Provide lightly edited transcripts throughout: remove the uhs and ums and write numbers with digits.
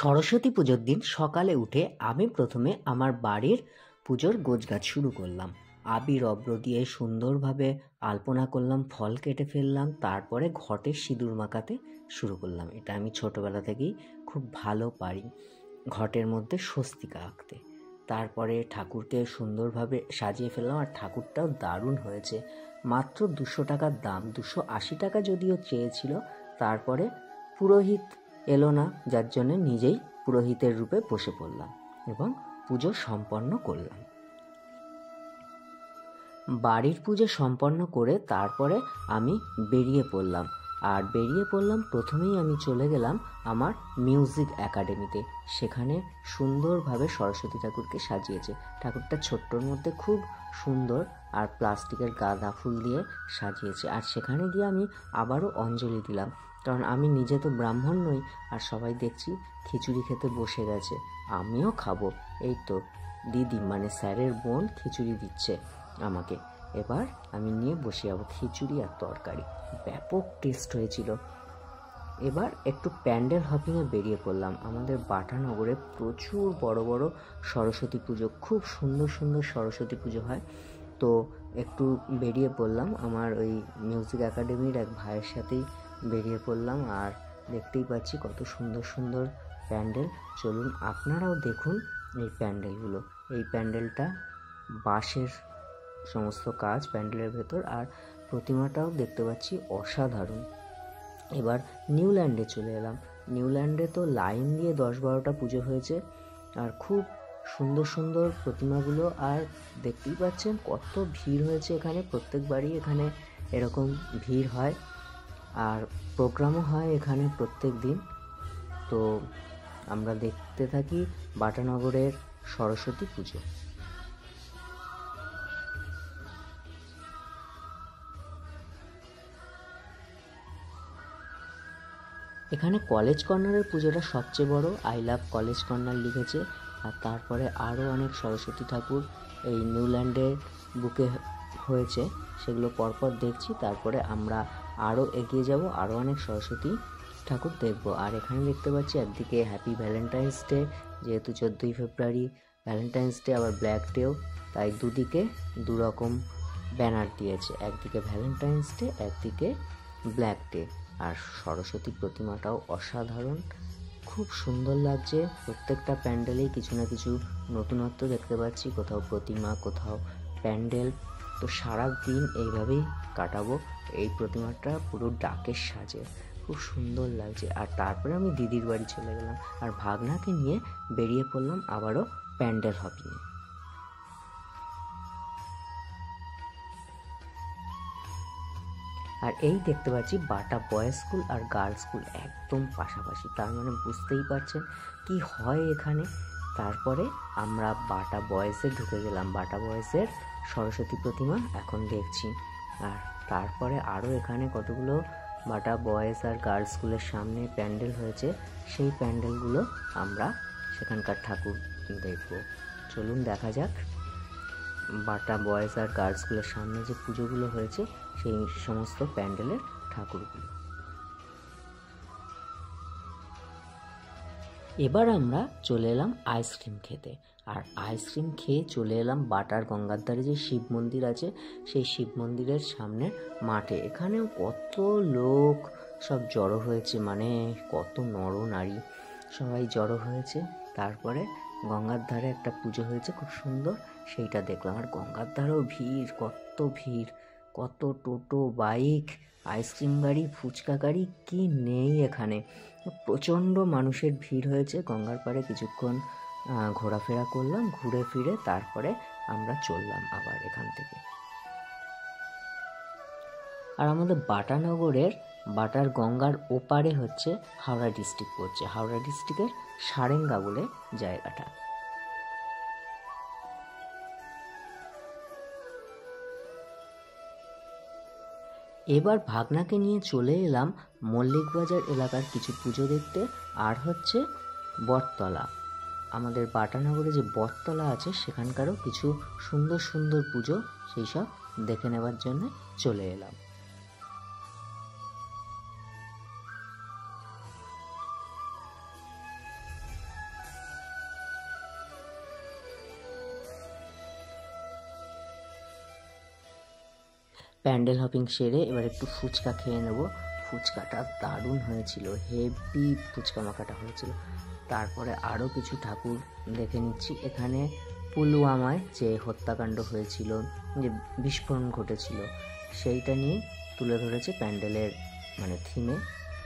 সরস্বতী পুজোর দিন সকালে উঠে আমি প্রথমে আমার বাড়ির পুজোর গোছগাছ শুরু করলাম। আবির অব্র দিয়ে সুন্দরভাবে আলপনা করলাম, ফল কেটে ফেললাম, তারপরে ঘটে সিঁদুর মাখাতে শুরু করলাম। এটা আমি ছোটোবেলা থেকেই খুব ভালো পারি, ঘটের মধ্যে স্বস্তিকা আঁকতে। তারপরে ঠাকুরকে সুন্দরভাবে সাজিয়ে ফেললাম, আর ঠাকুরটাও দারুণ হয়েছে। মাত্র 200 টাকার দাম, 280 টাকা যদিও চেয়েছিল। তারপরে পুরোহিত এলো না, যার জন্য নিজেই পুরোহিতের রূপে বসে পড়লাম এবং পুজো সম্পন্ন করলাম। বাড়ির পুজো সম্পন্ন করে তারপরে আমি বেরিয়ে পড়লাম। প্রথমেই আমি চলে গেলাম আমার মিউজিক একাডেমিতে। সেখানে সুন্দরভাবে সরস্বতী ঠাকুরকে সাজিয়েছে। ঠাকুরটা ছোট্টর মধ্যে খুব সুন্দর, আর প্লাস্টিকের গাঁদা ফুল দিয়ে সাজিয়েছে। আর সেখানে গিয়ে আমি আবারও অঞ্জলি দিলাম, কারণ আমি নিজে তো ব্রাহ্মণ নই। আর সবাই দেখছি খিচুড়ি খেতে বসে গেছে, আমিও খাবো। এই তো দিদি মানে স্যারের বোন খিচুড়ি দিচ্ছে আমাকে। এবার আমি নিয়ে বসে যাবো খিচুড়ি আর তরকারি। ব্যাপক টেস্ট হয়েছিল। এবার একটু প্যান্ডেল হপিংয়ে বেরিয়ে পড়লাম। আমাদের বাটানগরে প্রচুর বড় বড় সরস্বতী পুজো, খুব সুন্দর সুন্দর সরস্বতী পুজো হয়। তো একটু বেরিয়ে পড়লাম, আমার ওই মিউজিক একাডেমির এক ভাইয়ের সাথেই বেরিয়ে পড়লাম। আর দেখতেই পাচ্ছি কত সুন্দর সুন্দর প্যান্ডেল। চলুন আপনারাও দেখুন এই প্যান্ডেলগুলো। এই প্যান্ডেলটা বাঁশের সমস্ত কাজ প্যান্ডেলের ভেতর, আর প্রতিমাটাও দেখতে পাচ্ছি অসাধারণ। এবার নিউল্যান্ডে চলে এলাম। নিউল্যান্ডে তো লাইন দিয়ে 10-12টা পুজো হয়েছে, আর খুব সুন্দর সুন্দর প্রতিমাগুলো। আর দেখতেই পাচ্ছেন কত ভিড় হয়েছে এখানে। প্রত্যেকবারই এখানে এরকম ভিড় হয়, আর প্রোগ্রামও হয় এখানে প্রত্যেক দিন। তো আমরা দেখতে থাকি বাটানগরের সরস্বতী পুজো। এখানে কলেজ কর্নারের পুজোটা সবচেয়ে বড়, আই লাভ কলেজ কর্নার লিখেছে। আর তারপরে আরও অনেক সরস্বতী ঠাকুর এই নিউল্যান্ডের বুকে হয়েছে, সেগুলো পরপর দেখছি। তারপরে আমরা আরও এগিয়ে যাব, আরও অনেক সরস্বতী ঠাকুর দেখব। আর এখানে দেখতে পাচ্ছি একদিকে হ্যাপি ভ্যালেন্টাইন্স ডে, যেহেতু 14ই ফেব্রুয়ারি ভ্যালেন্টাইন্স ডে, আবার ব্ল্যাক ডেও, তাই দুদিকে দুরকম ব্যানার দিয়েছে, একদিকে ভ্যালেন্টাইন্স ডে, একদিকে ব্ল্যাক ডে। আর সরস্বতী প্রতিমাটাও অসাধারণ, খুব সুন্দর লাগছে। প্রত্যেকটা প্যান্ডেলেই কিছু না কিছু নতুনত্ব দেখতে পাচ্ছি, কোথাও প্রতিমা, কোথাও প্যান্ডেল। তো সারা দিন এইভাবেই কাটাবো। এই প্রতিমাটা পুরো ডাকের সাজে, খুব সুন্দর লাগছে। আর তারপরে আমি দিদির বাড়ি চলে গেলাম, আর ভাগনাকে নিয়ে বেরিয়ে পড়লাম আবারও প্যান্ডেল হপিংয়ে। আর এই দেখতে পাচ্ছি বাটা বয়েজ স্কুল আর গার্লস স্কুল একদম পাশাপাশি, তার মানে বুঝতেই পারছেন কি হয় এখানে। তারপরে আমরা বাটা বয়েজে ঢুকে গেলাম। বাটা বয়েজের সরস্বতী প্রতিমা এখন দেখছি। আর তারপরে আরও এখানে কতগুলো বাটা বয়েজ আর গার্লস স্কুলের সামনে প্যান্ডেল হয়েছে, সেই প্যান্ডেলগুলো আমরা সেখানকার ঠাকুর দেখব। চলুন দেখা যাক বাটা বয়েজ আর গার্লস স্কুলের সামনে যে পুজোগুলো হয়েছে সেই সমস্ত প্যান্ডেলের ঠাকুরগুলো। এবার আমরা চলে এলাম আইসক্রিম খেতে। আর আইসক্রিম খেয়ে চলে এলাম বাটার গঙ্গার ধারে যে শিব মন্দির আছে, সেই শিব মন্দিরের সামনের মাঠে। এখানেও কত লোক সব জড়ো হয়েছে, মানে কত নর নারী সবাই জড়ো হয়েছে। তারপরে গঙ্গার ধারে একটা পুজো হয়েছে খুব সুন্দর, সেইটা দেখলাম। আর গঙ্গার ধারেও ভিড়, কত ভিড়, কত টোটো, বাইক, আইসক্রিম গাড়ি, ফুচকা গাড়ি, কি নেই এখানে। প্রচণ্ড মানুষের ভিড় হয়েছে। গঙ্গার পাড়ে কিছুক্ষণ ঘোরাফেরা করলাম, ঘুরে ফিরে তারপরে আমরা চললাম আবার এখান থেকে। আর আমাদের বাটানগরের বাটার গঙ্গার ওপারে হচ্ছে হাওড়া ডিস্ট্রিক্ট পড়ছে, হাওড়া ডিস্ট্রিক্টের সারেঙ্গা বলে জায়গাটা। এবার ভাগনাকে নিয়ে চলে এলাম মল্লিক বাজার এলাকার কিছু পুজো দেখতে, আর হচ্ছে বটতলা। আমাদের বাটানগরে যে বটতলা আছে সেখানকারও কিছু সুন্দর সুন্দর পুজো, সেই সব দেখে নেবার জন্য চলে এলাম। প্যান্ডেল হপিং সেরে এবার একটু ফুচকা খেয়ে নেব। ফুচকাটা দারুণ হয়েছিল, হেভি ফুচকা মাখাটা হয়েছিল। তারপরে আরও কিছু ঠাকুর দেখে নিচ্ছি। এখানে পুলওয়ামায় যে হত্যাকাণ্ড হয়েছিল, যে বিস্ফোরণ ঘটেছিল, সেইটা নিয়ে তুলে ধরেছে প্যান্ডেলের থিমে,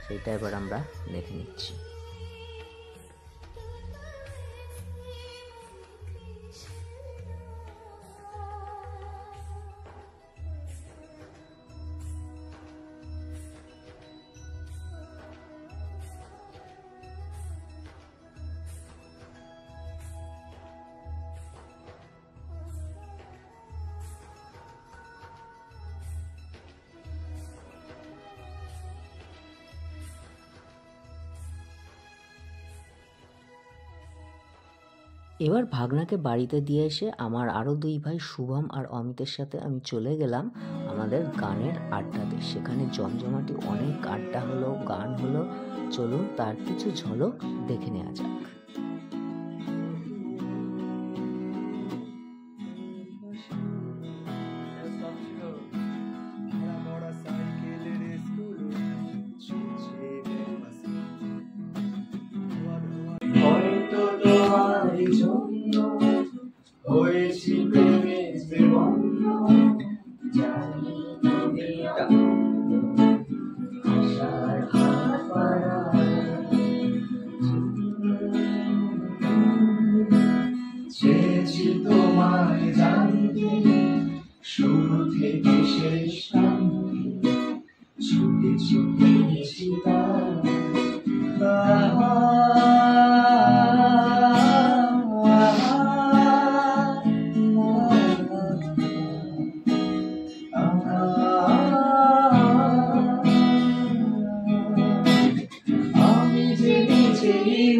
সেইটা এবার আমরা দেখে নিচ্ছি। এবার ভাগনাকে বাড়িতে দিয়ে এসে আমার আরও 2 ভাই শুভম আর অমিতের সাথে আমি চলে গেলাম আমাদের গানের আড্ডাতে। সেখানে জমজমাটি অনেক আড্ডা হলো, গান হলো। চলুন তার কিছু ঝলক দেখে নেওয়া যাক। হয়েছি প্রেমের জীবন্য, জানি তুমি আশার হাত চেয়েছি তোমায় জানতে, শুরু থেকে শেষ প্রান্তে ছুটে ছুটে গেছি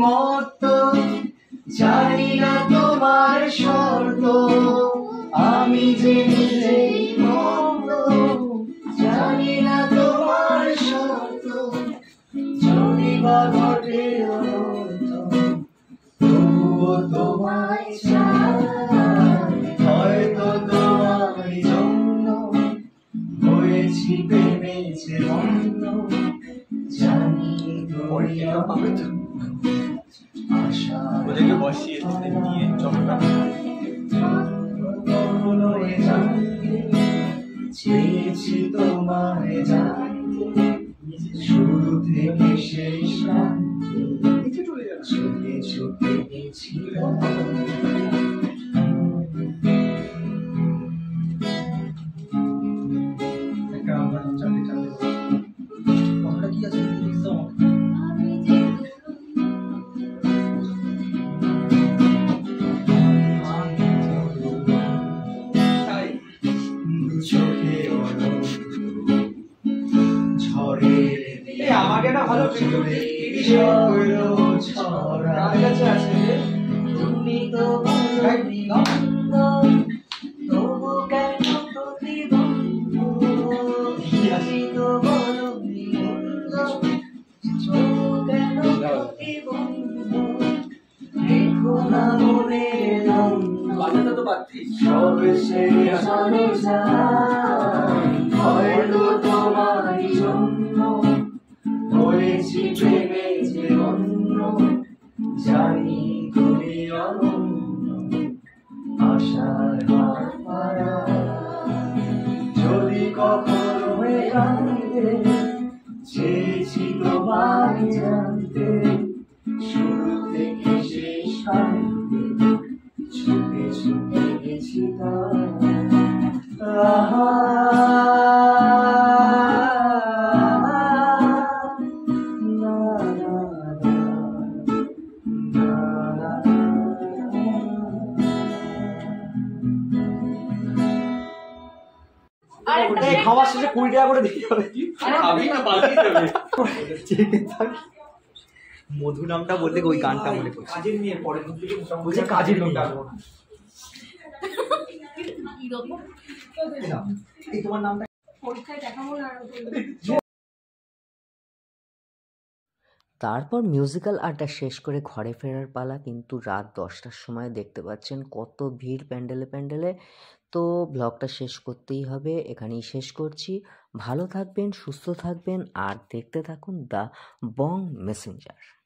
মতো, জানি না তোমার শর্ত, আমি যে নিজেই মতো, জানি না তোমার শর্ত, যদি বা ঘটে তবুও তোমায় চাই, হয়তো তোমার জন্য হয়েছি প্রেমের জীবন্য, জানি তুমি ওদেরকে বসিয়ে নিয়ে চমকা চেয়েছি তোমায় জানতে, শুরু থেকে শেষ ছুটে ছুটে গেছি কি আছে আমাকে একটা ভালো তুমি তো তবু কেন প্রতিবন্ধ, তো বলো তবু কেন প্রতিবন্ধ, দেখো না মনে সব শেষ হয়ে যায়, হয়তো তোমারই জন্য হয়েছি প্রেমের জীবন্য, জানি তুমি অনন্য, আশার হাত পারা, যদি কখনো হয়ে জানতে, চেয়েছি তোমায় জানতে, শুরু থেকে শেষ প্রান্তে ছুটে ছুটে গেছি খাওয়ার শেষে 20 টাকা করে দিতে হবে। মধু নামটা বলতে ওই গানটা মনে করছি, কাজের নিয়ে পরে বলছে কাজের নিয়ে এই তোমার নামটা তারপর মিউজিক্যাল আড্ডা শেষ করে ঘরে ফেরার পালা। কিন্তু রাত 10টার সময় দেখতে পাচ্ছেন কত ভিড় প্যান্ডেলে। তো ব্লগটা শেষ করতেই হবে, এখানেই শেষ করছি। ভালো থাকবেন, সুস্থ থাকবেন আর দেখতে থাকুন দ্য বং মেসেঞ্জার।